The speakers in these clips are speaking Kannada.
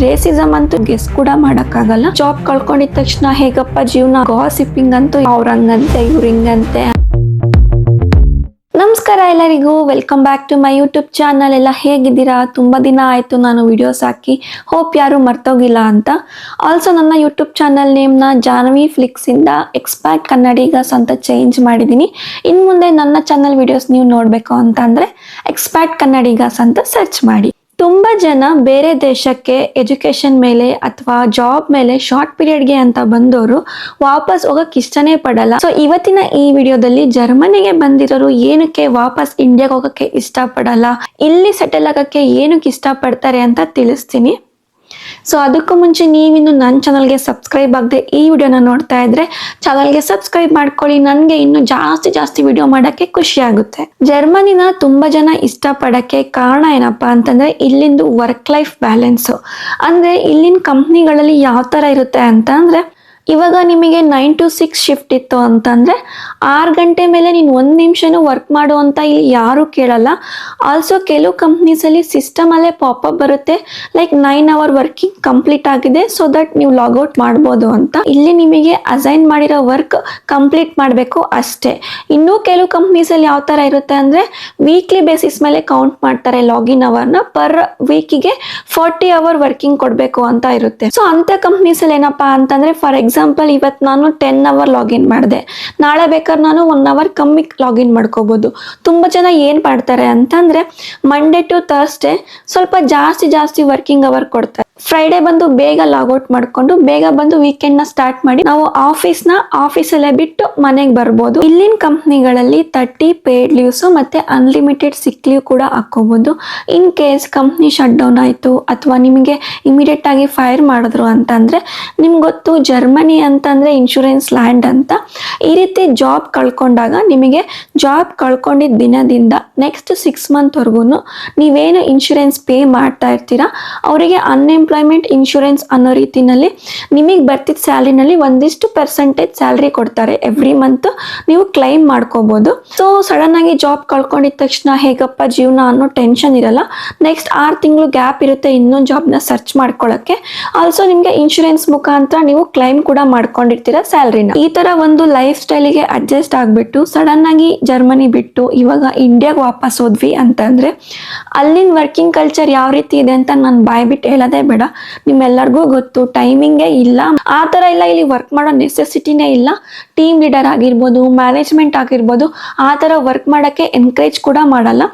ರೇಸಿಸಮ್ ಅಂತೂ ಗೆಸ್ ಕೂಡ ಮಾಡಕ್ಕಾಗಲ್ಲ. ಜಾಬ್ ಕಳ್ಕೊಂಡಿದ ತಕ್ಷಣ ಹೇಗಪ್ಪ ಜೀವನ, ಗಾಸಿಪಿಂಗ್ ಅಂತೂ ಅವ್ರಂಗಂತೆ ಇವ್ರಿಂಗಂತೆ. ನಮಸ್ಕಾರ ಎಲ್ಲರಿಗೂ, welcome back to my YouTube channel. ಎಲ್ಲ ಹೇಗಿದ್ದೀರಾ? ತುಂಬಾ ದಿನ ಆಯ್ತು ನಾನು ವಿಡಿಯೋಸ್ ಹಾಕಿ. ಹೋಪ್ ಯಾರು ಮರ್ತೋಗಿಲ್ಲ ಅಂತ. ಆಲ್ಸೋ ನನ್ನ ಯೂಟ್ಯೂಬ್ ಚಾನಲ್ ನೇಮ್ನ ಜಾನ್ವಿ ಫ್ಲಿಕ್ಸ್ ಇಂದ ಎಕ್ಸ್ಪ್ಯಾಟ್ ಕನ್ನಡಿಗಸ್ ಅಂತ ಚೇಂಜ್ ಮಾಡಿದ್ದೀನಿ. ಇನ್ನು ಮುಂದೆ ನನ್ನ ಚಾನಲ್ ವಿಡಿಯೋಸ್ ನೀವು ನೋಡಬೇಕು ಅಂತಂದ್ರೆ ಎಕ್ಸ್ಪ್ಯಾಟ್ ಕನ್ನಡಿಗಸ್ ಅಂತ ಸರ್ಚ್ ಮಾಡಿ. ತುಂಬಾ ಜನ ಬೇರೆ ದೇಶಕ್ಕೆ ಎಜುಕೇಶನ್ ಮೇಲೆ ಅಥವಾ ಜಾಬ್ ಮೇಲೆ ಶಾರ್ಟ್ ಪೀರಿಯಡ್ಗೆ ಅಂತ ಬಂದವರು ವಾಪಸ್ ಹೋಗಕ್ ಇಷ್ಟನೇ ಪಡಲ್ಲ. ಸೊ ಇವತ್ತಿನ ಈ ವಿಡಿಯೋದಲ್ಲಿ ಜರ್ಮನಿಗೆ ಬಂದಿರೋರು ಏನಕ್ಕೆ ವಾಪಸ್ ಇಂಡಿಯಾಗೆ ಹೋಗಕ್ಕೆ ಇಷ್ಟ ಪಡಲ್ಲ, ಇಲ್ಲಿ ಸೆಟಲ್ ಆಗಕ್ಕೆ ಏನಕ್ಕೆ ಇಷ್ಟ ಪಡ್ತಾರೆ ಅಂತ ತಿಳಿಸ್ತೀನಿ. ಸೊ ಅದಕ್ಕೂ ಮುಂಚೆ ನೀವಿನ್ನು ನನ್ನ ಚಾನಲ್ಗೆ ಸಬ್ಸ್ಕ್ರೈಬ್ ಆಗದೆ ಈ ವಿಡಿಯೋನ ನೋಡ್ತಾ ಇದ್ರೆ ಚಾನಲ್ಗೆ ಸಬ್ಸ್ಕ್ರೈಬ್ ಮಾಡ್ಕೊಳ್ಳಿ. ನನಗೆ ಇನ್ನು ಜಾಸ್ತಿ ವಿಡಿಯೋ ಮಾಡೋಕ್ಕೆ ಖುಷಿ ಆಗುತ್ತೆ. ಜರ್ಮನಿನ ತುಂಬಾ ಜನ ಇಷ್ಟ ಪಡಕ್ಕೆ ಕಾರಣ ಏನಪ್ಪಾ ಅಂತಂದ್ರೆ ಇಲ್ಲಿಂದು ವರ್ಕ್ ಲೈಫ್ ಬ್ಯಾಲೆನ್ಸ್. ಅಂದ್ರೆ ಇಲ್ಲಿನ ಕಂಪ್ನಿಗಳಲ್ಲಿ ಯಾವ ತರ ಇರುತ್ತೆ ಅಂತ ಅಂದ್ರೆ, ಇವಾಗ ನಿಮಗೆ 9 to 6 ಶಿಫ್ಟ್ ಇತ್ತು ಅಂತಂದ್ರೆ 6 ಗಂಟೆ ಮೇಲೆ ನೀನು 1 ನಿಮಿಷನೂ ವರ್ಕ್ ಮಾಡು ಅಂತ ಇಲ್ಲಿ ಯಾರು ಕೇಳಲ್ಲ. ಆಲ್ಸೋ ಕೆಲವು ಕಂಪ್ನೀಸ್ ಅಲ್ಲಿ ಸಿಸ್ಟಮ್ ಅಲ್ಲೇ ಪಾಪಪ್ ಬರುತ್ತೆ, ಲೈಕ್ 9 hour ವರ್ಕಿಂಗ್ ಕಂಪ್ಲೀಟ್ ಆಗಿದೆ, ಸೊ ದಟ್ ನೀವು ಲಾಗೌಟ್ ಮಾಡ್ಬೋದು ಅಂತ. ಇಲ್ಲಿ ನಿಮಗೆ ಅಸೈನ್ ಮಾಡಿರೋ ವರ್ಕ್ ಕಂಪ್ಲೀಟ್ ಮಾಡಬೇಕು ಅಷ್ಟೇ. ಇನ್ನು ಕೆಲವು ಕಂಪ್ನೀಸ್ ಅಲ್ಲಿ ಯಾವ ತರ ಇರುತ್ತೆ ಅಂದ್ರೆ ವೀಕ್ಲಿ ಬೇಸಿಸ್ ಮೇಲೆ ಕೌಂಟ್ ಮಾಡ್ತಾರೆ ಲಾಗಿನ್ ಅವರ್ನ. ಪರ್ ವೀಕಿಗೆ 40 hour ವರ್ಕಿಂಗ್ ಕೊಡ್ಬೇಕು ಅಂತ ಇರುತ್ತೆ. ಸೊ ಅಂತ ಕಂಪ್ನೀಸ್ ಅಲ್ಲಿ ಏನಪ್ಪಾ ಅಂತಂದ್ರೆ, ಫಾರ್ ಎಕ್ಸಾಂಪಲ್ ಇವತ್ತು ನಾನು 10 hour ಲಾಗಿನ್ ಮಾಡಿದೆ, ನಾಳೆ ಬೇಕಾದ್ರೆ ನಾನು 1 hour ಕಮ್ಮಿ ಲಾಗಿನ್ ಮಾಡ್ಕೋಬಹುದು. ತುಂಬಾ ಜನ ಏನ್ ಮಾಡ್ತಾರೆ ಅಂತಂದ್ರೆ ಮಂಡೇ ಟು ಥರ್ಸ್ಡೇ ಸ್ವಲ್ಪ ಜಾಸ್ತಿ ವರ್ಕಿಂಗ್ ಅವರ್ ಕೊಡ್ತಾರೆ. ಫ್ರೈಡೆ ಬಂದು ಬೇಗ ಲಾಗೌಟ್ ಮಾಡ್ಕೊಂಡು ಬೇಗ ಬಂದು ವೀಕೆಂಡ್ ನ ಸ್ಟಾರ್ಟ್ ಮಾಡಿ ನಾವು ಆಫೀಸಲ್ಲೇ ಬಿಟ್ಟು ಮನೆಗೆ ಬರ್ಬೋದು. ಇಲ್ಲಿನ ಕಂಪ್ನಿಗಳಲ್ಲಿ 30 ಪೇಡ್ ಲೀವ್ಸ್ ಮತ್ತೆ ಅನ್ಲಿಮಿಟೆಡ್ ಸಿಕ್ ಲೀವ್ ಕೂಡ ಹಾಕೋಬಹುದು. In case company shut down ಆಯ್ತು ಅಥವಾ ನಿಮಗೆ ಇಮಿಡಿಯೇಟ್ ಆಗಿ ಫೈರ್ ಮಾಡಿದ್ರು ಅಂತಂದ್ರೆ, ನಿಮ್ಗೆ ಗೊತ್ತು ಜರ್ಮನಿ ಅಂತಂದ್ರೆ ಇನ್ಶೂರೆನ್ಸ್ ಲ್ಯಾಂಡ್ ಅಂತ. ಈ ರೀತಿ ಜಾಬ್ ಕಳ್ಕೊಂಡಾಗ ನಿಮಗೆ ಜಾಬ್ ಕಳ್ಕೊಂಡಿದ್ದ ದಿನದಿಂದ ನೆಕ್ಸ್ಟ್ 6 month ವರ್ಗು ನೀವೇನು ಇನ್ಶೂರೆನ್ಸ್ ಪೇ ಮಾಡ್ತಾ ಇರ್ತೀರಾ ಅವರಿಗೆ ಅನ್ಎಂಪ್ಲಾಯ್ಮೆಂಟ್ ಇನ್ಶೂರೆನ್ಸ್ ಅನ್ನೋ ರೀತಿನಲ್ಲಿ ನಿಮಗೆ ಬರ್ತಿದ್ದ ಸ್ಯಾಲರಿನಲ್ಲಿ ಒಂದಿಷ್ಟು ಪರ್ಸೆಂಟೇಜ್ ಸ್ಯಾಲರಿ ಕೊಡ್ತಾರೆ. ಎವ್ರಿ ಮಂತ್ ನೀವು ಕ್ಲೈಮ್ ಮಾಡ್ಕೋಬಹುದು. ಸೊ ಸಡನ್ ಆಗಿ ಜಾಬ್ ಕಳ್ಕೊಂಡಿದ ತಕ್ಷಣ ಹೇಗಪ್ಪ ಜೀವನ ಅನ್ನೋ ಟೆನ್ಷನ್ ಇರಲ್ಲ. ನೆಕ್ಸ್ಟ್ 6 ತಿಂಗಳು ಗ್ಯಾಪ್ ಇರುತ್ತೆ ಇನ್ನೊಂದು ಜಾಬ್ನ ಸರ್ಚ್ ಮಾಡ್ಕೊಳ್ಳಕ್ಕೆ. ಆಲ್ಸೋ ನಿಮ್ಗೆ ಇನ್ಶೂರೆನ್ಸ್ ಮುಖಾಂತರ ನೀವು ಕ್ಲೈಮ್ ಕೂಡ ಮಾಡ್ಕೊಂಡಿರ್ತೀರಾ ಸ್ಯಾಲರಿನ. ಈ ತರ ಒಂದು ಲೈಫ್ ಸ್ಟೈಲಿಗೆ ಅಡ್ಜಸ್ಟ್ ಆಗ್ಬಿಟ್ಟು ಸಡನ್ ಆಗಿ ಜರ್ಮನಿ ಬಿಟ್ಟು ಇವಾಗ ಇಂಡಿಯಾಗೆ ವಾಪಸ್ ಹೋದ್ವಿ ಅಂತಂದ್ರೆ ಅಲ್ಲಿನ ವರ್ಕಿಂಗ್ ಕಲ್ಚರ್ ಯಾವ ರೀತಿ ಇದೆ ಅಂತ ನಾನು ಬಾಯ್ಬಿಟ್ಟು ಹೇಳೋದೇ ಬೇಡ. ನಿಮ್ಮೆಲ್ಲರಿಗೂ ಗೊತ್ತು, ಟೈಮಿಂಗೇ ಇಲ್ಲ, ಆ ತರ ಇಲ್ಲ. ಇಲ್ಲಿ ವರ್ಕ್ ಮಾಡೋ ನೆಸೆಸಿಟಿನೇ ಇಲ್ಲ. ಟೀಮ್ ಲೀಡರ್ ಆಗಿರ್ಬೋದು, ಮ್ಯಾನೇಜ್ಮೆಂಟ್ ಆಗಿರ್ಬೋದು, ಆ ತರ ವರ್ಕ್ ಮಾಡಕ್ಕೆ ಎನ್ಕರೇಜ್ ಕೂಡ ಮಾಡಲ್ಲ.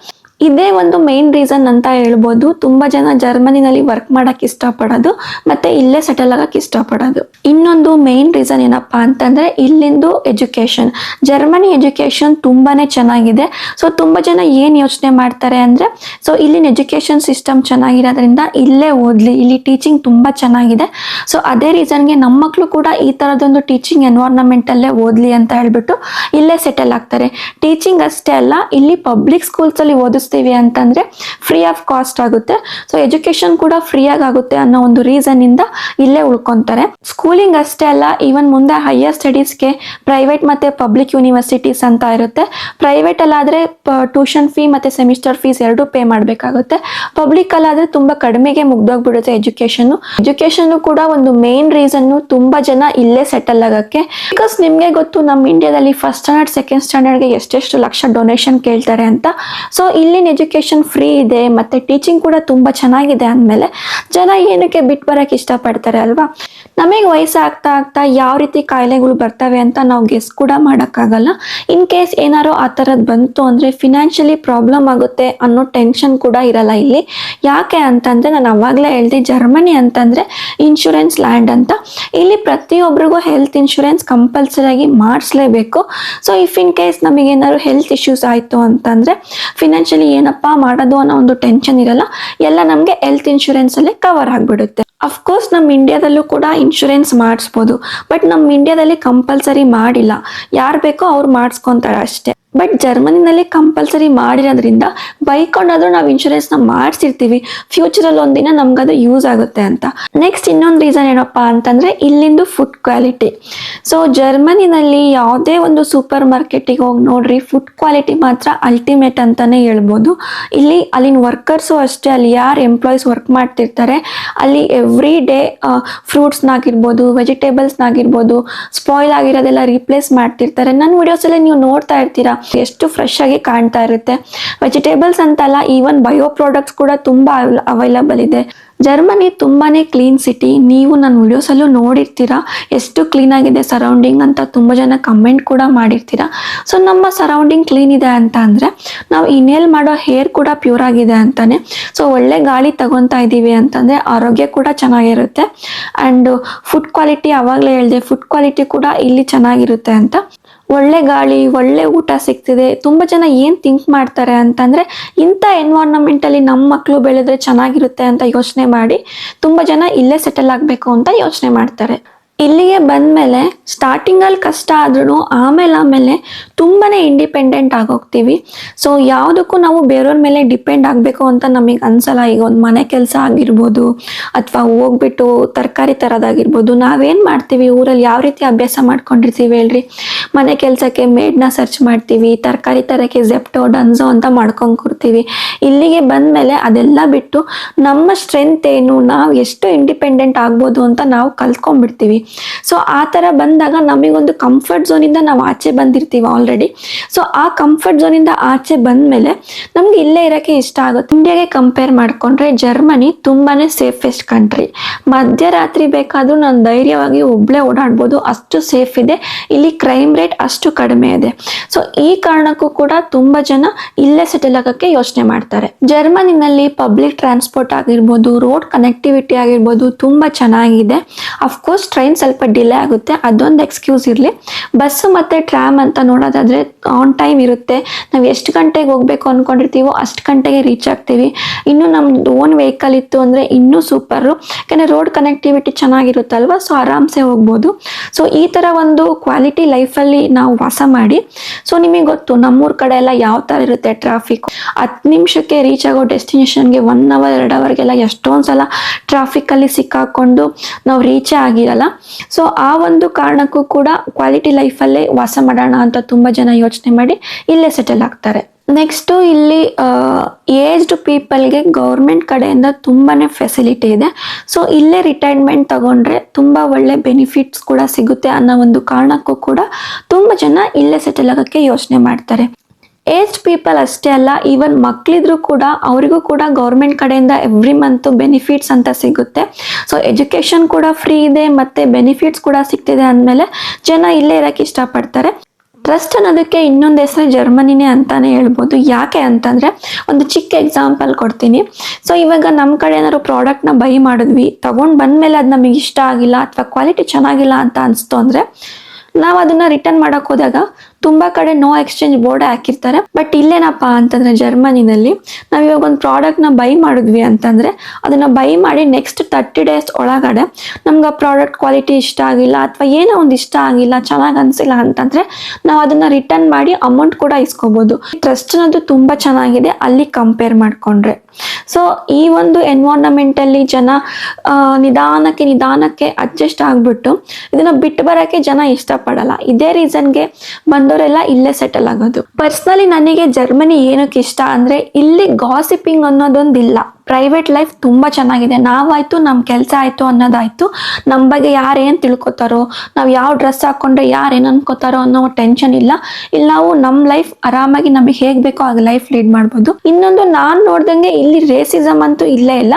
ಇದೇ ಒಂದು ಮೇನ್ ರೀಸನ್ ಅಂತ ಹೇಳ್ಬೋದು ತುಂಬಾ ಜನ ಜರ್ಮನಿನಲ್ಲಿ ವರ್ಕ್ ಮಾಡಕ್ ಇಷ್ಟಪಡೋದು ಮತ್ತೆ ಇಲ್ಲೇ ಸೆಟಲ್ ಆಗಕ್ಕೆ ಇಷ್ಟಪಡೋದು. ಇನ್ನೊಂದು ಮೇನ್ ರೀಸನ್ ಏನಪ್ಪಾ ಅಂತಂದ್ರೆ ಇಲ್ಲಿಂದು ಎಜುಕೇಶನ್. ಜರ್ಮನಿ ಎಜುಕೇಶನ್ ತುಂಬಾನೇ ಚೆನ್ನಾಗಿದೆ. ಸೊ ತುಂಬಾ ಜನ ಏನ್ ಯೋಚನೆ ಮಾಡ್ತಾರೆ ಅಂದ್ರೆ, ಸೊ ಇಲ್ಲಿನ ಎಜುಕೇಶನ್ ಸಿಸ್ಟಮ್ ಚೆನ್ನಾಗಿರೋದ್ರಿಂದ ಇಲ್ಲೇ ಓದ್ಲಿ, ಇಲ್ಲಿ ಟೀಚಿಂಗ್ ತುಂಬಾ ಚೆನ್ನಾಗಿದೆ, ಸೊ ಅದೇ ರೀಸನ್ಗೆ ನಮ್ಮ ಮಕ್ಕಳು ಕೂಡ ಈ ತರದೊಂದು ಟೀಚಿಂಗ್ ಎನ್ವೈರನ್ಮೆಂಟ್ ಅಲ್ಲೇ ಓದ್ಲಿ ಅಂತ ಹೇಳ್ಬಿಟ್ಟು ಇಲ್ಲೇ ಸೆಟಲ್ ಆಗ್ತಾರೆ. ಟೀಚಿಂಗ್ ಅಷ್ಟೇ ಅಲ್ಲ, ಇಲ್ಲಿ ಪಬ್ಲಿಕ್ ಸ್ಕೂಲ್ಸ್ ಅಲ್ಲಿ ಓದಿಸ್ತೀವಿ ಅಂತಂದ್ರೆ ಫ್ರೀ ಆಫ್ ಕಾಸ್ಟ್ ಆಗುತ್ತೆ. ಸೊ ಎಜುಕೇಶನ್ ಕೂಡ ಫ್ರೀ ಆಗುತ್ತೆ ಅನ್ನೋ ಒಂದು ರೀಸನ್ ಇಂದ ಇಲ್ಲೇ ಉಳ್ಕೊಂತಾರೆ. ಸ್ಕೂಲಿಂಗ್ ಅಷ್ಟೇ ಅಲ್ಲ, ಈವನ್ ಮುಂದೆ ಹೈಯರ್ ಸ್ಟಡೀಸ್ಗೆ ಪ್ರೈವೇಟ್ ಮತ್ತೆ ಪಬ್ಲಿಕ್ ಯೂನಿವರ್ಸಿಟೀಸ್ ಅಂತ ಇರುತ್ತೆ. ಪ್ರೈವೇಟ್ ಅಲ್ಲಾದ್ರೆ ಟ್ಯೂಷನ್ ಫೀ ಮತ್ತೆ ಸೆಮಿಸ್ಟರ್ ಫೀಸ್ 2 ಪೇ ಮಾಡ್ಬೇಕಾಗುತ್ತೆ. ಪಬ್ಲಿಕ್ ಅಲ್ಲಾದ್ರೆ ತುಂಬಾ ಕಡಿಮೆಗೆ ಮುಗ್ದೋಗ್ಬಿಡುತ್ತೆ ಎಜುಕೇಶನ್ ಕೂಡ ಒಂದು ಮೇನ್ ರೀಸನ್ ತುಂಬಾ ಜನ ಇಲ್ಲೇ ಸೆಟಲ್ ಆಗಕ್ಕೆ. ಬಿಕಾಸ್ ನಿಮ್ಗೆ ಗೊತ್ತು, ನಮ್ಮ ಇಂಡಿಯಾದಲ್ಲಿ ಫಸ್ಟ್ ಸ್ಟ್ಯಾಂಡರ್ಡ್ ಸೆಕೆಂಡ್ ಸ್ಟ್ಯಾಂಡರ್ಡ್ಗೆ ಎಷ್ಟೆಷ್ಟು ಲಕ್ಷ ಡೊನೇಷನ್ ಕೇಳ್ತಾರೆ ಅಂತ. ಸೊ ಇಲ್ಲಿ ಎಜುಕೇಶನ್ ಫ್ರೀ ಇದೆ ಮತ್ತೆ ಟೀಚಿಂಗ್ ಕೂಡ ತುಂಬಾ ಚೆನ್ನಾಗಿದೆ ಅಂದ್ಮೇಲೆ ಜನ ಏನಕ್ಕೆ ಬಿಟ್ಟು ಬರಕ್ಕೆ ಇಷ್ಟಪಡ್ತಾರೆ ಅಲ್ವಾ. ನಮಗೆ ವಯಸ್ಸು ಆಗ್ತಾ ಯಾವ ರೀತಿ ಕಾಯಿಲೆಗಳು ಬರ್ತವೆ ಅಂತ ನಾವು ಗೆಸ್ ಕೂಡ ಮಾಡೋಕ್ಕಾಗಲ್ಲ. ಇನ್ ಕೇಸ್ ಏನಾರೋ ಆ ಥರದ್ದು ಬಂತು ಅಂದ್ರೆ ಫಿನಾನ್ಷಿಯಲಿ ಪ್ರಾಬ್ಲಮ್ ಆಗುತ್ತೆ ಅನ್ನೋ ಟೆನ್ಷನ್ ಕೂಡ ಇರಲ್ಲ ಇಲ್ಲಿ. ಯಾಕೆ ಅಂತಂದ್ರೆ ನಾನು ಅವಾಗಲೇ ಹೇಳ್ದೆ, ಜರ್ಮನಿ ಅಂತಂದ್ರೆ ಇನ್ಶೂರೆನ್ಸ್ ಲ್ಯಾಂಡ್ ಅಂತ. ಇಲ್ಲಿ ಪ್ರತಿಯೊಬ್ಬರಿಗೂ ಹೆಲ್ತ್ ಇನ್ಶೂರೆನ್ಸ್ ಕಂಪಲ್ಸರಿ ಆಗಿ ಮಾಡಿಸ್ಲೇಬೇಕು. ಸೊ ಇಫ್ ಇನ್ ಕೇಸ್ ನಮಗೆ ಏನಾದ್ರು ಹೆಲ್ತ್ ಇಶ್ಯೂಸ್ ಆಯ್ತು ಅಂತಂದ್ರೆ ಫಿನಾನ್ಷಿಯಲಿ ಏನಪ್ಪಾ ಮಾಡೋದು ಅನ್ನೋ ಒಂದು ಟೆನ್ಷನ್ ಇರಲ್ಲ. ಎಲ್ಲ ನಮ್ಗೆ ಹೆಲ್ತ್ ಇನ್ಶೂರೆನ್ಸ್ ಅಲ್ಲೇ ಕವರ್ ಆಗ್ಬಿಡುತ್ತೆ. ಅಫ್ಕೋರ್ಸ್ ನಮ್ಮ ಇಂಡಿಯಾದಲ್ಲೂ ಕೂಡ ಇನ್ಶೂರೆನ್ಸ್ ಮಾಡಿಸ್ಬೋದು, ಬಟ್ ನಮ್ಮ ಇಂಡಿಯಾದಲ್ಲಿ ಕಂಪಲ್ಸರಿ ಮಾಡಿಲ್ಲ. ಯಾರು ಬೇಕೋ ಅವ್ರು ಮಾಡಿಸ್ಕೊಂತಾರೆ ಅಷ್ಟೇ. ಬಟ್ ಜರ್ಮನಿನಲ್ಲಿ ಕಂಪಲ್ಸರಿ ಮಾಡಿರೋದ್ರಿಂದ ಬೈಕೊಂಡಾದ್ರೂ ನಾವು ಇನ್ಶೂರೆನ್ಸ್ನ ಮಾಡಿಸಿರ್ತೀವಿ, ಫ್ಯೂಚರಲ್ಲಿ ಒಂದಿನ ನಮ್ಗದು ಯೂಸ್ ಆಗುತ್ತೆ ಅಂತ. ನೆಕ್ಸ್ಟ್ ಇನ್ನೊಂದು ರೀಸನ್ ಏನಪ್ಪ ಅಂತಂದರೆ ಇಲ್ಲಿಂದು ಫುಡ್ ಕ್ವಾಲಿಟಿ. ಸೊ ಜರ್ಮನಿನಲ್ಲಿ ಯಾವುದೇ ಒಂದು ಸೂಪರ್ ಮಾರ್ಕೆಟಿಗೆ ಹೋಗಿ ನೋಡ್ರಿ, ಫುಡ್ ಕ್ವಾಲಿಟಿ ಮಾತ್ರ ಅಲ್ಟಿಮೇಟ್ ಅಂತಲೇ ಹೇಳ್ಬೋದು. ಅಲ್ಲಿನ ವರ್ಕರ್ಸು ಅಷ್ಟೇ, ಅಲ್ಲಿ ಯಾರು ಎಂಪ್ಲಾಯೀಸ್ ವರ್ಕ್ ಮಾಡ್ತಿರ್ತಾರೆ ಅಲ್ಲಿ ಎವ್ರಿ ಡೇ ಫ್ರೂಟ್ಸ್ನಾಗಿರ್ಬೋದು, ವೆಜಿಟೇಬಲ್ಸ್ನಾಗಿರ್ಬೋದು, ಸ್ಪಾಯ್ಲ್ ಆಗಿರೋದೆಲ್ಲ ರೀಪ್ಲೇಸ್ ಮಾಡ್ತಿರ್ತಾರೆ. ನನ್ನ ವಿಡಿಯೋಸಲ್ಲಿ ನೀವು ನೋಡ್ತಾ ಇರ್ತೀರಾ ಎಷ್ಟು ಫ್ರೆಶ್ ಆಗಿ ಕಾಣ್ತಾ ಇರುತ್ತೆ. ವೆಜಿಟೇಬಲ್ಸ್ ಅಂತಲ್ಲ, ಈವನ್ ಬಯೋ ಪ್ರಾಡಕ್ಟ್ಸ್ ಕೂಡ ತುಂಬಾ ಅವೈಲಬಲ್ ಇದೆ. ಜರ್ಮನಿ ತುಂಬಾನೇ ಕ್ಲೀನ್ ಸಿಟಿ. ನೀವು ನನ್ನ ವಿಡಿಯೋಸಲ್ಲೂ ನೋಡಿರ್ತೀರಾ ಎಷ್ಟು ಕ್ಲೀನ್ ಆಗಿದೆ ಸರೌಂಡಿಂಗ್ ಅಂತ, ತುಂಬ ಜನ ಕಮೆಂಟ್ ಕೂಡ ಮಾಡಿರ್ತೀರಾ. ಸೊ ನಮ್ಮ ಸರೌಂಡಿಂಗ್ ಕ್ಲೀನ್ ಇದೆ ಅಂತ ಅಂದರೆ ನಾವು ಇನ್ಹೇಲ್ ಮಾಡೋ ಹೇರ್ ಕೂಡ ಪ್ಯೂರ್ ಆಗಿದೆ ಅಂತಾನೆ. ಸೊ ಒಳ್ಳೆ ಗಾಳಿ ತಗೊತಾ ಇದ್ದೀವಿ ಅಂತಂದರೆ ಆರೋಗ್ಯ ಕೂಡ ಚೆನ್ನಾಗಿರುತ್ತೆ. ಆ್ಯಂಡ್ ಫುಡ್ ಕ್ವಾಲಿಟಿ, ಆವಾಗಲೇ ಹೇಳಿದೆ, ಫುಡ್ ಕ್ವಾಲಿಟಿ ಕೂಡ ಇಲ್ಲಿ ಚೆನ್ನಾಗಿರುತ್ತೆ ಅಂತ. ಒಳ್ಳೆ ಗಾಳಿ, ಒಳ್ಳೆ ಊಟ ಸಿಗ್ತಿದೆ. ತುಂಬ ಜನ ಏನು ಥಿಂಕ್ ಮಾಡ್ತಾರೆ ಅಂತಂದರೆ ಇಂಥ ಎನ್ವೈರನ್ಮೆಂಟಲ್ಲಿ ನಮ್ಮ ಮಕ್ಕಳು ಬೆಳೆದ್ರೆ ಚೆನ್ನಾಗಿರುತ್ತೆ ಅಂತ ಯೋಚನೆ ಮಾಡಿ ತುಂಬ ಜನ ಇಲ್ಲೇ ಸೆಟಲ್ ಆಗಬೇಕು ಅಂತ ಯೋಚನೆ ಮಾಡ್ತಾರೆ. ಇಲ್ಲಿಗೆ ಬಂದಮೇಲೆ ಸ್ಟಾರ್ಟಿಂಗಲ್ಲಿ ಕಷ್ಟ ಆದ್ರೂ ಆಮೇಲೆ ತುಂಬಾ ಇಂಡಿಪೆಂಡೆಂಟ್ ಆಗೋಗ್ತೀವಿ. ಸೊ ಯಾವುದಕ್ಕೂ ನಾವು ಬೇರೆಯವ್ರ ಮೇಲೆ ಡಿಪೆಂಡ್ ಆಗಬೇಕು ಅಂತ ನಮಗೆ ಅನ್ಸಲ್ಲ. ಈಗ ಒಂದು ಮನೆ ಕೆಲಸ ಆಗಿರ್ಬೋದು ಅಥವಾ ಹೋಗ್ಬಿಟ್ಟು ತರಕಾರಿ ತರೋದಾಗಿರ್ಬೋದು, ನಾವೇನು ಮಾಡ್ತೀವಿ ಊರಲ್ಲಿ ಯಾವ ರೀತಿ ಅಭ್ಯಾಸ ಮಾಡ್ಕೊಂಡಿರ್ತೀವಿ ಹೇಳ್ರಿ. ಮನೆ ಕೆಲಸಕ್ಕೆ ಮೇಡ್ನ ಸರ್ಚ್ ಮಾಡ್ತೀವಿ, ತರಕಾರಿ ತರೋಕ್ಕೆ ಜೆಪ್ಟೋ, ಡನ್ಸೋ ಅಂತ ಮಾಡ್ಕೊಂಡು ಕೊಡ್ತೀವಿ. ಇಲ್ಲಿಗೆ ಬಂದಮೇಲೆ ಅದೆಲ್ಲ ಬಿಟ್ಟು ನಮ್ಮ ಸ್ಟ್ರೆಂತ್ ಏನು, ನಾವು ಎಷ್ಟು ಇಂಡಿಪೆಂಡೆಂಟ್ ಆಗ್ಬೋದು ಅಂತ ನಾವು ಕಲ್ತ್ಕೊಂಡ್ಬಿಡ್ತೀವಿ. ಸೊ ಆ ಥರ ಬಂದಾಗ ನಮಗೊಂದು ಕಂಫರ್ಟ್ ಝೋನಿಂದ ನಾವು ಆಚೆ ಬಂದಿರ್ತೀವಿ ಆಲ್ರೆಡಿ. ಸೊ ಆ ಕಂಫರ್ಟ್ ಝೋನಿಂದ ಆಚೆ ಬಂದಮೇಲೆ ನಮ್ಗೆ ಇಲ್ಲೇ ಇರೋಕ್ಕೆ ಇಷ್ಟ ಆಗುತ್ತೆ. ಇಂಡಿಯಾಗೆ ಕಂಪೇರ್ ಮಾಡಿಕೊಂಡ್ರೆ ಜರ್ಮನಿ ತುಂಬಾ ಸೇಫೆಸ್ಟ್ ಕಂಟ್ರಿ. ಮಧ್ಯರಾತ್ರಿ ಬೇಕಾದರೂ ನಾನು ಧೈರ್ಯವಾಗಿ ಒಬ್ಬಳೇ ಓಡಾಡ್ಬೋದು, ಅಷ್ಟು ಸೇಫ್ ಇದೆ. ಇಲ್ಲಿ ಕ್ರೈಮ್ ರೇಟ್ ಅಷ್ಟು ಕಡಿಮೆ ಇದೆ. ಸೊ ಈ ಕಾರಣಕ್ಕೂ ಕೂಡ ತುಂಬ ಜನ ಇಲ್ಲೇ ಸೆಟಲ್ ಆಗೋಕ್ಕೆ ಯೋಚನೆ ಮಾಡ್ತಾರೆ. ಜರ್ಮನಿನಲ್ಲಿ ಪಬ್ಲಿಕ್ ಟ್ರಾನ್ಸ್ಪೋರ್ಟ್ ಆಗಿರ್ಬೋದು, ರೋಡ್ ಕನೆಕ್ಟಿವಿಟಿ ಆಗಿರ್ಬೋದು ತುಂಬ ಚೆನ್ನಾಗಿದೆ. ಅಫ್ಕೋರ್ಸ್ ಟ್ರೈನ್ ಸ್ವಲ್ಪ ಡಿಲೇ ಆಗುತ್ತೆ, ಅದೊಂದು ಎಕ್ಸ್ಕ್ಯೂಸ್ ಇರಲಿ. ಬಸ್ಸು ಮತ್ತು ಟ್ರಾಮ್ ಅಂತ ನೋಡೋದಾದರೆ ಆನ್ ಟೈಮ್ ಇರುತ್ತೆ. ನಾವು ಎಷ್ಟು ಗಂಟೆಗೆ ಹೋಗಬೇಕು ಅಂದ್ಕೊಂಡಿರ್ತೀವೋ ಅಷ್ಟು ಗಂಟೆಗೆ ರೀಚ್ ಆಗ್ತೀವಿ. ಇನ್ನು ನಮ್ಮದು ಓನ್ ವೆಹಿಕಲ್ ಇತ್ತು ಅಂದರೆ ಇನ್ನೂ ಸೂಪರು, ಯಾಕಂದರೆ ರೋಡ್ ಕನೆಕ್ಟಿವಿಟಿ ಚೆನ್ನಾಗಿರುತ್ತಲ್ವ, ಸೊ ಆರಾಮ್ಸೆ ಹೋಗ್ಬೋದು. ಸೊ ಈ ಥರ ಒಂದು ಕ್ವಾಲಿಟಿ ಲೈಫಲ್ಲಿ ನಾವು ವಾಸ ಮಾಡಿ. ಸೊ ನಿಮಗೆ ಗೊತ್ತು ನಮ್ಮೂರ ಕಡೆ ಎಲ್ಲ ಯಾವ ಥರ ಇರುತ್ತೆ ಟ್ರಾಫಿಕ್. 10 ನಿಮಿಷಕ್ಕೆ ರೀಚ್ ಆಗೋ ಡೆಸ್ಟಿನೇಷನ್ಗೆ 1 ಅವರ್ 2 ಅವರ್ಗೆಲ್ಲ ಎಷ್ಟೊಂದು ಸಲ ಟ್ರಾಫಿಕ್ಕಲ್ಲಿ ಸಿಕ್ಕಾಕೊಂಡು ನಾವು ರೀಚೇ ಆಗಿರಲ್ಲ. ಸೊ ಆ ಒಂದು ಕಾರಣಕ್ಕೂ ಕೂಡ ಕ್ವಾಲಿಟಿ ಲೈಫಲ್ಲೇ ವಾಸ ಮಾಡೋಣ ಅಂತ ತುಂಬ ಜನ ಯೋಚನೆ ಮಾಡಿ ಇಲ್ಲೇ ಸೆಟಲ್ ಆಗ್ತಾರೆ. ನೆಕ್ಸ್ಟು ಇಲ್ಲಿ ಏಜ್ಡ್ ಪೀಪಲ್ಗೆ ಗೌರ್ಮೆಂಟ್ ಕಡೆಯಿಂದ ತುಂಬಾ ಫೆಸಿಲಿಟಿ ಇದೆ. ಸೊ ಇಲ್ಲೇ ರಿಟೈರ್ಮೆಂಟ್ ತಗೊಂಡ್ರೆ ತುಂಬ ಒಳ್ಳೆ ಬೆನಿಫಿಟ್ಸ್ ಕೂಡ ಸಿಗುತ್ತೆ ಅನ್ನೋ ಒಂದು ಕಾರಣಕ್ಕೂ ಕೂಡ ತುಂಬ ಜನ ಇಲ್ಲೇ ಸೆಟಲ್ ಆಗೋಕ್ಕೆ ಯೋಚನೆ ಮಾಡ್ತಾರೆ. ಏಜ್ಡ್ ಪೀಪಲ್ ಅಷ್ಟೇ ಅಲ್ಲ, ಈವನ್ ಮಕ್ಕಳಿದ್ರು ಕೂಡ ಅವರಿಗೂ ಕೂಡ ಗೌರ್ಮೆಂಟ್ ಕಡೆಯಿಂದ ಎವ್ರಿ ಮಂತ್ ಬೆನಿಫಿಟ್ಸ್ ಅಂತ ಸಿಗುತ್ತೆ. ಸೊ ಎಜುಕೇಷನ್ ಕೂಡ ಫ್ರೀ ಇದೆ ಮತ್ತು ಬೆನಿಫಿಟ್ಸ್ ಕೂಡ ಸಿಗ್ತಿದೆ ಅಂದಮೇಲೆ ಜನ ಇಲ್ಲೇ ಇರೋಕ್ಕೆ ಇಷ್ಟಪಡ್ತಾರೆ. ಟ್ರಸ್ಟ್ ಅನ್ನೋದಕ್ಕೆ ಇನ್ನೊಂದು ಹೆಸರು ಜರ್ಮನಿನೇ ಅಂತಾನೆ ಹೇಳ್ಬೋದು. ಯಾಕೆ ಅಂತಂದರೆ ಒಂದು ಚಿಕ್ಕ ಎಕ್ಸಾಂಪಲ್ ಕೊಡ್ತೀನಿ. ಸೊ ಇವಾಗ ನಮ್ಮ ಕಡೆ ಏನಾದ್ರು ಪ್ರಾಡಕ್ಟ್ನ ಬೈ ಮಾಡಿದ್ವಿ, ತೊಗೊಂಡು ಬಂದಮೇಲೆ ಅದು ನಮಗೆ ಇಷ್ಟ ಆಗಿಲ್ಲ ಅಥವಾ ಕ್ವಾಲಿಟಿ ಚೆನ್ನಾಗಿಲ್ಲ ಅಂತ ಅನಿಸ್ತು ಅಂದರೆ ನಾವು ಅದನ್ನು ರಿಟರ್ನ್ ಮಾಡೋಕ್ಕೆ ಹೋದಾಗ ತುಂಬ ಕಡೆ ನೋ ಎಕ್ಸ್ಚೇಂಜ್ ಬೋರ್ಡ್ ಹಾಕಿರ್ತಾರೆ. ಬಟ್ ಇಲ್ಲೇನಪ್ಪ ಅಂತಂದರೆ ಜರ್ಮನಿನಲ್ಲಿ ನಾವು ಇವಾಗ ಒಂದು ಪ್ರಾಡಕ್ಟ್ನ ಬೈ ಮಾಡಿದ್ವಿ ಅಂತಂದರೆ ಅದನ್ನು ಬೈ ಮಾಡಿ ನೆಕ್ಸ್ಟ್ 30 ಡೇಸ್ ಒಳಗಡೆ ನಮ್ಗೆ ಆ ಪ್ರಾಡಕ್ಟ್ ಕ್ವಾಲಿಟಿ ಇಷ್ಟ ಆಗಿಲ್ಲ ಅಥವಾ ಏನೋ ಒಂದು ಇಷ್ಟ ಆಗಿಲ್ಲ, ಚೆನ್ನಾಗಿ ಅನಿಸಿಲ್ಲ ಅಂತಂದರೆ ನಾವು ಅದನ್ನು ರಿಟರ್ನ್ ಮಾಡಿ ಅಮೌಂಟ್ ಕೂಡ ಇಸ್ಕೋಬೋದು. ಟ್ರಸ್ಟ್ ಅನ್ನೋದು ತುಂಬ ಚೆನ್ನಾಗಿದೆ ಅಲ್ಲಿ ಕಂಪೇರ್ ಮಾಡಿಕೊಂಡ್ರೆ. ಸೊ ಈ ಒಂದು ಎನ್ವೈರನ್ಮೆಂಟಲ್ಲಿ ಜನ ನಿಧಾನಕ್ಕೆ ಅಡ್ಜಸ್ಟ್ ಆಗಿಬಿಟ್ಟು ಇದನ್ನು ಬಿಟ್ಟು ಬರೋಕ್ಕೆ ಜನ ಇಷ್ಟಪಡಲ್ಲ. ಇದೇ ರೀಸನ್ಗೆ ಬಂದವರೆಲ್ಲ ಇಲ್ಲೇ ಸೆಟಲ್ ಆಗೋದು. ಪರ್ಸ್ನಲಿ ನನಗೆ ಜರ್ಮನಿ ಏನಕ್ಕೆ ಇಷ್ಟ ಅಂದರೆ ಇಲ್ಲಿ ಗಾಸಿಪಿಂಗ್ ಅನ್ನೋದೊಂದಿಲ್ಲ. ಪ್ರೈವೇಟ್ ಲೈಫ್ ತುಂಬ ಚೆನ್ನಾಗಿದೆ. ನಾವಾಯಿತು, ನಮ್ಮ ಕೆಲಸ ಆಯಿತು ಅನ್ನೋದಾಯಿತು, ನಮ್ಮ ಬಗ್ಗೆ ಯಾರೇನು ತಿಳ್ಕೊತಾರೋ, ನಾವು ಯಾವ ಡ್ರೆಸ್ ಹಾಕ್ಕೊಂಡ್ರೆ ಯಾರೇನು ಅನ್ಕೋತಾರೋ ಅನ್ನೋ ಟೆನ್ಷನ್ ಇಲ್ಲ. ಇಲ್ಲಿ ನಾವು ನಮ್ಮ ಲೈಫ್ ಆರಾಮಾಗಿ ನಮಗೆ ಹೇಗೆ ಬೇಕೋ ಆಗ ಲೈಫ್ ಲೀಡ್ ಮಾಡ್ಬೋದು. ಇನ್ನೊಂದು ನಾನು ನೋಡ್ದಂಗೆ ಇಲ್ಲಿ ರೇಸಿಸಮ್ ಅಂತೂ ಇಲ್ಲೇ ಇಲ್ಲ.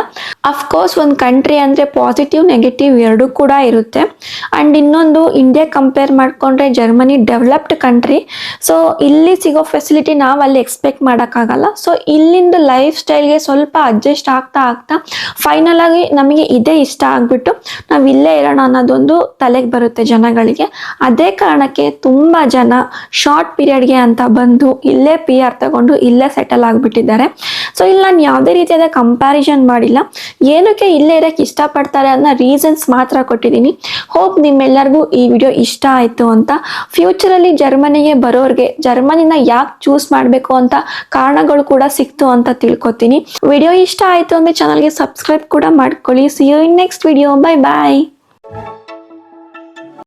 ಅಫ್ಕೋರ್ಸ್ ಒಂದು ಕಂಟ್ರಿ ಅಂದರೆ ಪಾಸಿಟಿವ್ ನೆಗೆಟಿವ್ ಎರಡೂ ಕೂಡ ಇರುತ್ತೆ. ಆ್ಯಂಡ್ ಇನ್ನೊಂದು ಇಂಡಿಯಾ ಕಂಪೇರ್ ಮಾಡಿಕೊಂಡ್ರೆ ಜರ್ಮನಿ ಡೆವಲಪ್ಡ್ ಕಂಟ್ರಿ. ಸೊ ಇಲ್ಲಿ ಸಿಗೋ ಫೆಸಿಲಿಟಿ ನಾವು ಅಲ್ಲಿ ಎಕ್ಸ್ಪೆಕ್ಟ್ ಮಾಡೋಕ್ಕಾಗಲ್ಲ. ಸೊ ಇಲ್ಲಿಂದು ಲೈಫ್ ಸ್ಟೈಲ್ಗೆ ಸ್ವಲ್ಪ ಅಡ್ಜಸ್ಟ್ ಅಡ್ಜಸ್ಟ್ ಆಗ್ತಾ ಆಗ್ತಾ ಫೈನಲ್ ಆಗಿ ನಮಗೆ ಇದೇ ಇಷ್ಟ ಆಗ್ಬಿಟ್ಟು ನಾವು ಇಲ್ಲೇ ಇರೋಣ ಅನ್ನೋದೊಂದು ತಲೆಗೆ ಬರುತ್ತೆ ಜನಗಳಿಗೆ. ಅದೇ ಕಾರಣಕ್ಕೆ ತುಂಬ ಜನ ಶಾರ್ಟ್ ಪೀರಿಯಡ್ಗೆ ಅಂತ ಬಂದು ಇಲ್ಲೇ PR ತಗೊಂಡು ಇಲ್ಲೇ ಸೆಟಲ್ ಆಗಿಬಿಟ್ಟಿದ್ದಾರೆ. ಸೊ ಇಲ್ಲಿ ನಾನು ಯಾವುದೇ ರೀತಿಯಾದ ಕಂಪ್ಯಾರಿಸನ್ ಮಾಡಿಲ್ಲ, ಏನಕ್ಕೆ ಇಲ್ಲೇ ಇರೋಕ್ಕೆ ಇಷ್ಟಪಡ್ತಾರೆ ಅನ್ನೋ ರೀಸನ್ಸ್ ಮಾತ್ರ ಕೊಟ್ಟಿದ್ದೀನಿ. ಹೋಪ್ ನಿಮ್ಮೆಲ್ಲರಿಗೂ ಈ ವಿಡಿಯೋ ಇಷ್ಟ ಆಯಿತು ಅಂತ. ಫ್ಯೂಚರಲ್ಲಿ ಜರ್ಮನಿಗೆ ಬರೋರಿಗೆ ಜರ್ಮನಿನ ಯಾಕೆ ಚೂಸ್ ಮಾಡಬೇಕು ಅಂತ ಕಾರಣಗಳು ಕೂಡ ಸಿಕ್ತು ಅಂತ ತಿಳ್ಕೊತೀನಿ. ವಿಡಿಯೋ ಇಷ್ಟ ಆಯಿತು ಅಂದರೆ ಚಾನಲ್ಗೆ ಸಬ್ಸ್ಕ್ರೈಬ್ ಕೂಡ ಮಾಡ್ಕೊಳ್ಳಿ. See you in next video. Bye bye.